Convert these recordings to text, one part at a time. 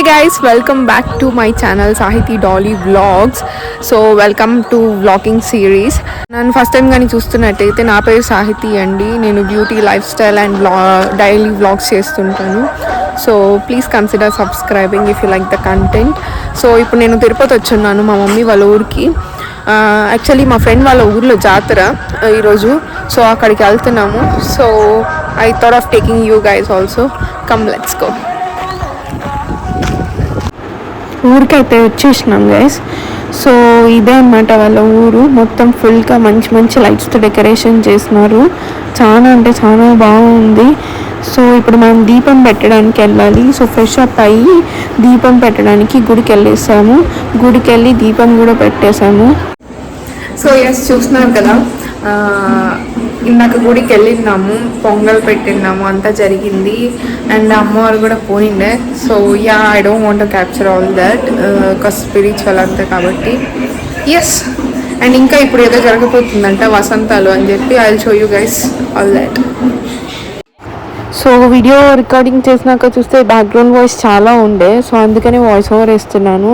guys, welcome back to my channel Sahiti Dolly Vlogs. So welcome to vlogging series. నన్ను first time కానీ చూస్తున్నట్టయితే నా పేరు సాహితి అండి. నేను beauty lifestyle and daily vlogs చేస్తుంటాను. So please consider subscribing if you like the content. So ఇప్పుడు నేను తిరుపతి వచ్చున్నాను మా మమ్మీ వాళ్ళ ఊరికి. యాక్చువల్లీ మా ఫ్రెండ్ వాళ్ళ ఊర్లో జాతర ఈరోజు. సో అక్కడికి వెళ్తున్నాము. So I thought of taking you guys also. Come let's go. ఊరికైతే వచ్చేసినాం గైస్. సో ఇదే అన్నమాట వాళ్ళ ఊరు. మొత్తం ఫుల్గా మంచి మంచి లైట్స్తో డెకరేషన్ చేసినారు. చాలా అంటే చాలా బాగుంది. సో ఇప్పుడు మనం దీపం పెట్టడానికి వెళ్ళాలి. సో ఫ్రెష్ అప్ అయ్యి దీపం పెట్టడానికి గుడికి వెళ్ళేసాము. గుడికి వెళ్ళి దీపం కూడా పెట్టేశాము. సో ఎస్ చూస్తున్నారు కదా, ఇందాక గుడికి వెళ్ళినాము, పొంగల్ పెట్టినాము, అంతా జరిగింది. అండ్ అమ్మవారు కూడా పోయిండే. So yeah, I don't want to capture all that because spiritual అంతా కాబట్టి. ఎస్, అండ్ ఇంకా ఇప్పుడు ఏదో జరగబోతుందంట వసంతాలు అని చెప్పి. I will show you guys all that. So video recording చేసినాక చూస్తే బ్యాక్గ్రౌండ్ వాయిస్ చాలా ఉండే. సో అందుకని వాయిస్ ఓవర్ వేస్తున్నాను.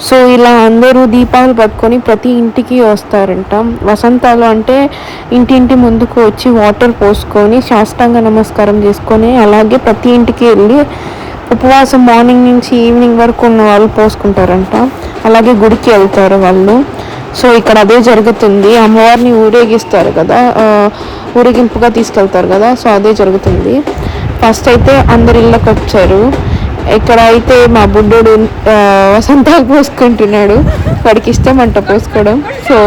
సో ఇలా అందరూ దీపాలు పట్టుకొని ప్రతి ఇంటికి వస్తారంట. వసంతాలు అంటే ఇంటింటి ముందుకు వచ్చి వాటర్ పోసుకొని సాష్టాంగ నమస్కారం చేసుకొని అలాగే ప్రతి ఇంటికి వెళ్ళి ఉపవాసం మార్నింగ్ నుంచి ఈవినింగ్ వరకు ఉన్న వాళ్ళు పోసుకుంటారంట. అలాగే గుడికి వెళ్తారు వాళ్ళు. సో ఇక్కడ అదే జరుగుతుంది. అమ్మవారిని ఊరేగిస్తారు కదా, ఊరేగింపుగా తీసుకెళ్తారు కదా. సో అదే జరుగుతుంది. ఫస్ట్ అయితే అందరి ఇళ్ళకి వచ్చారు. ఇక్కడ అయితే మా బుడ్డోడు వసంతాలు పోసుకుంటున్నాడు. వాడికి ఇష్టం అంట పోసుకోవడం. సో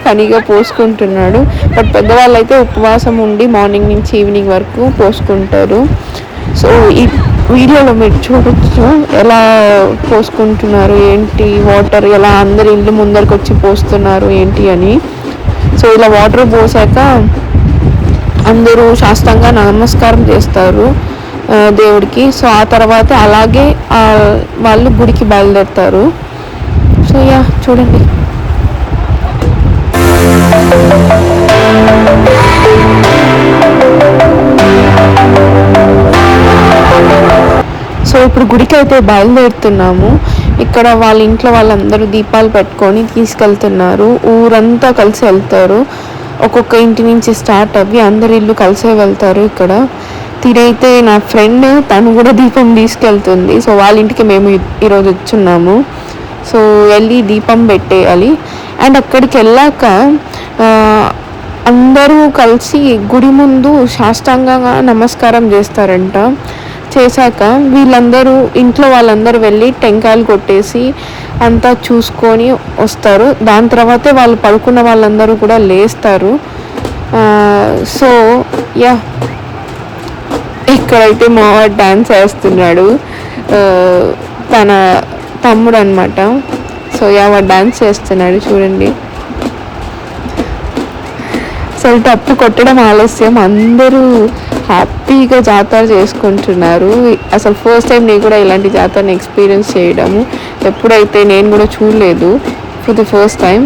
ఫనీగా పోసుకుంటున్నాడు. బట్ పెద్దవాళ్ళు అయితే ఉపవాసం ఉండి మార్నింగ్ నుంచి ఈవినింగ్ వరకు పోసుకుంటారు. సో ఈ వీడియోలో మీరు చూడొచ్చు ఎలా పోసుకుంటున్నారు ఏంటి, వాటర్ ఎలా అందరి ఇల్లు ముందరికి వచ్చి పోస్తున్నారు ఏంటి అని. సో ఇలా వాటర్ పోసాక అందరూ శాస్త్రంగా నమస్కారం చేస్తారు దేవుడికి. సో ఆ తర్వాత అలాగే వాళ్ళు గుడికి బయలుదేరుతారు. సో యా చూడండి. సో ఇప్పుడు గుడికి అయితే బయలుదేరుతున్నాము. ఇక్కడ వాళ్ళ ఇంట్లో వాళ్ళందరూ దీపాలు పెట్టుకొని తీసుకెళ్తున్నారు. ఊరంతా కలిసి వెళ్తారు. ఒక్కొక్క ఇంటి నుంచి స్టార్ట్ అవ్వి అందరి ఇల్లు కలిసే వెళ్తారు. ఇక్కడ తిరైతే నా ఫ్రెండ్ తను కూడా దీపం తీసుకెళ్తుంది. సో వాళ్ళ ఇంటికి మేము ఈరోజు వచ్చున్నాము. సో వెళ్ళి దీపం పెట్టేయాలి. అండ్ అక్కడికి వెళ్ళాక అందరూ కలిసి గుడి ముందు సాష్టాంగంగా నమస్కారం చేస్తారంట. చేశాక వీళ్ళందరూ ఇంట్లో వాళ్ళందరూ వెళ్ళి టెంకాయలు కొట్టేసి అంతా చూసుకొని వస్తారు. దాని తర్వాతే వాళ్ళు పడుకున్న వాళ్ళందరూ కూడా లేస్తారు. సో యా, ఇక్కడైతే మావాడు డ్యాన్స్ వేస్తున్నాడు. తన తమ్ముడు అనమాట. సో యా, వాడు డ్యాన్స్ చేస్తున్నాడు చూడండి. సో తప్పు కొట్టడం ఆలస్యం, అందరూ హ్యాపీగా జాతర చేసుకుంటున్నారు. అసలు ఫస్ట్ టైం నేను కూడా ఇలాంటి జాతరని ఎక్స్పీరియన్స్ చేయడము. ఎప్పుడైతే నేను కూడా చూడలేదు, for the first time.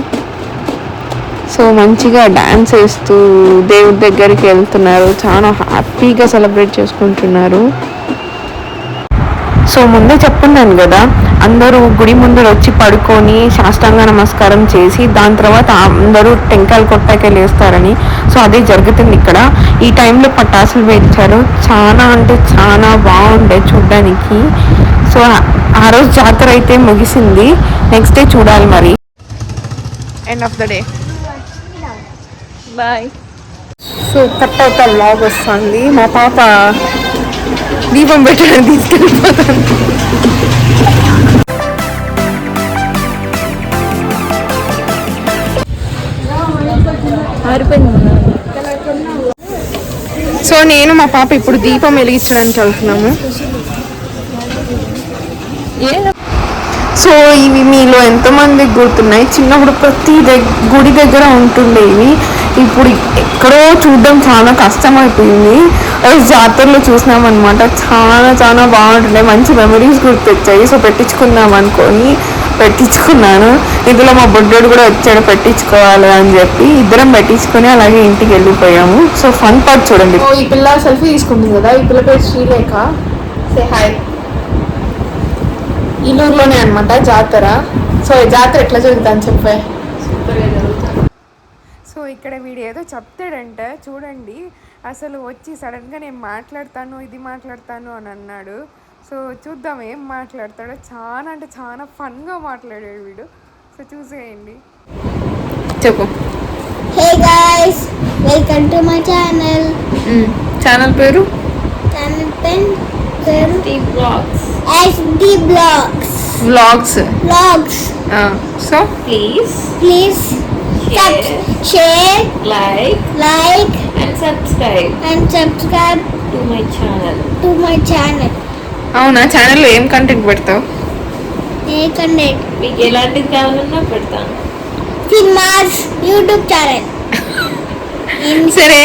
So మంచిగా డ్యాన్స్ వేస్తూ దేవుడి దగ్గరికి వెళ్తున్నారు. చాలా హ్యాపీగా సెలబ్రేట్ చేసుకుంటున్నారు. సో ముందే చెప్పున్నాను కదా, అందరూ గుడి ముందర వచ్చి పడుకొని సాష్టాంగ నమస్కారం చేసి దాని తర్వాత అందరూ టెంకాయలు కొట్టాకే లేస్తారని. సో అదే జరుగుతుంది ఇక్కడ. ఈ టైంలో పటాసులు వేయించారు. చాలా అంటే చాలా బాగుండే చూడ్డానికి. సో ఆ రోజు జాతర అయితే ముగిసింది. నెక్స్ట్ డే చూడాలి మరి. End of the day. Bye. So cut అవుతా వ్లాగ్ వస్తుంది. మా పాప దీపం పెట్టడానికి తీసుకెళ్ళిపోతాను. సో నేను మా పాప ఇప్పుడు దీపం వెలిగించడానికి వెళ్తున్నాము. సో ఇవి మీలో ఎంతమందికి గుర్తున్నాయి? చిన్నప్పుడు ప్రతి గుడి దగ్గర ఉంటుండేవి. ఇప్పుడు ఎక్కడో చూడడం చాలా కష్టమైపోయింది. జాతరలో చూసినామన్నమాట. చాలా చాలా బాగుంటుండే, మంచి మెమరీస్ గుర్తొచ్చాయి. సో పెట్టించుకుందాం అనుకొని పెట్టించుకున్నాను. ఇందులో మా బుడ్డోడు కూడా వచ్చాడు పెట్టించుకోవాలి అని చెప్పి. ఇద్దరం పెట్టించుకొని అలాగే ఇంటికి వెళ్ళిపోయాము. సో ఫన్ పార్ట్ చూడండి. ఈ పిల్ల సెల్ఫీ తీసుకుంటుంది కదా, ఈ పిల్ల పేరు శ్రీలేఖ. Say hi. ఈలూరులోనే అనమాట జాతర. సో జాతర ఎట్లా జరుగుతుందని చెప్పే. సూపర్గా జరుగుతుంది. సో ఇక్కడ వీడు ఏదో చెప్తాడంట చూడండి. అసలు వచ్చి సడన్గా నేను మాట్లాడతాను ఇది మాట్లాడతాను అని అన్నాడు. సో చూద్దాం ఏం మాట్లాడతాడో. చాలా అంటే చాలా ఫన్గా మాట్లాడాడు వీడు. సో చూసేయండి. చెప్పు. Hey guys, welcome to my channel. Channel పేరు SD Vlogs. SD Vlogs. Vlogs. So Please share, like and subscribe to my channel. అవునా, ఛానల్లో ఏం కంటెంట్ పెడతావు? ఏ కంటెంట్? మీకు ఎలాంటిది కావాలన్నా పెడతాను. Cinemas YouTube channel. సరే,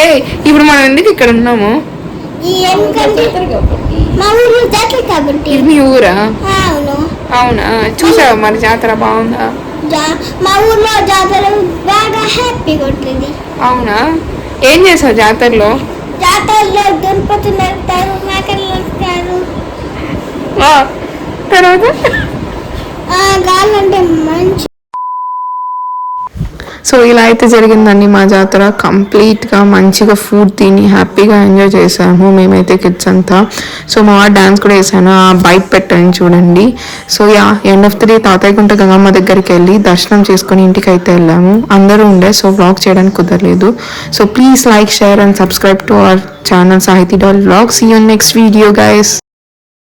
ఇప్పుడు మనం ఎందుకు ఇక్కడ ఉన్నాము? ఎందుకంటే కాబట్టి మా ఊరు జాతర కాబట్టి. ఇది మీ ఊరా? అవును. అవునా, చూసావా మరి జాతర బాగుందా? మా ఊర్లో జాతర బాగా హ్యాపీగా ఉంటుంది. అవునా, ఏం చేసావు జాతరలో? జాతరలో గణపతులు నడుపుతారు, మేకలు నడుపుతారు. తర్వాత గాలంటే మంచి. సో ఇలా అయితే జరిగిందండి మా జాతర. కంప్లీట్గా మంచిగా ఫుడ్ తిని హ్యాపీగా ఎంజాయ్ చేసాము మేమైతే కిడ్స్ అంతా. సో మా వాడు డాన్స్ కూడా వేసాను. ఆ బైక్ పెట్టాను చూడండి. So end of the day Thathayyagunta Gangamma దగ్గరికి వెళ్ళి దర్శనం చేసుకొని ఇంటికి అయితే వెళ్ళాము. అందరూ ఉండే, సో వ్లాగ్ చేయడానికి కుదరలేదు. So please like, share and subscribe to our channel Sahiti Doll Vlogs. See you in next video guys.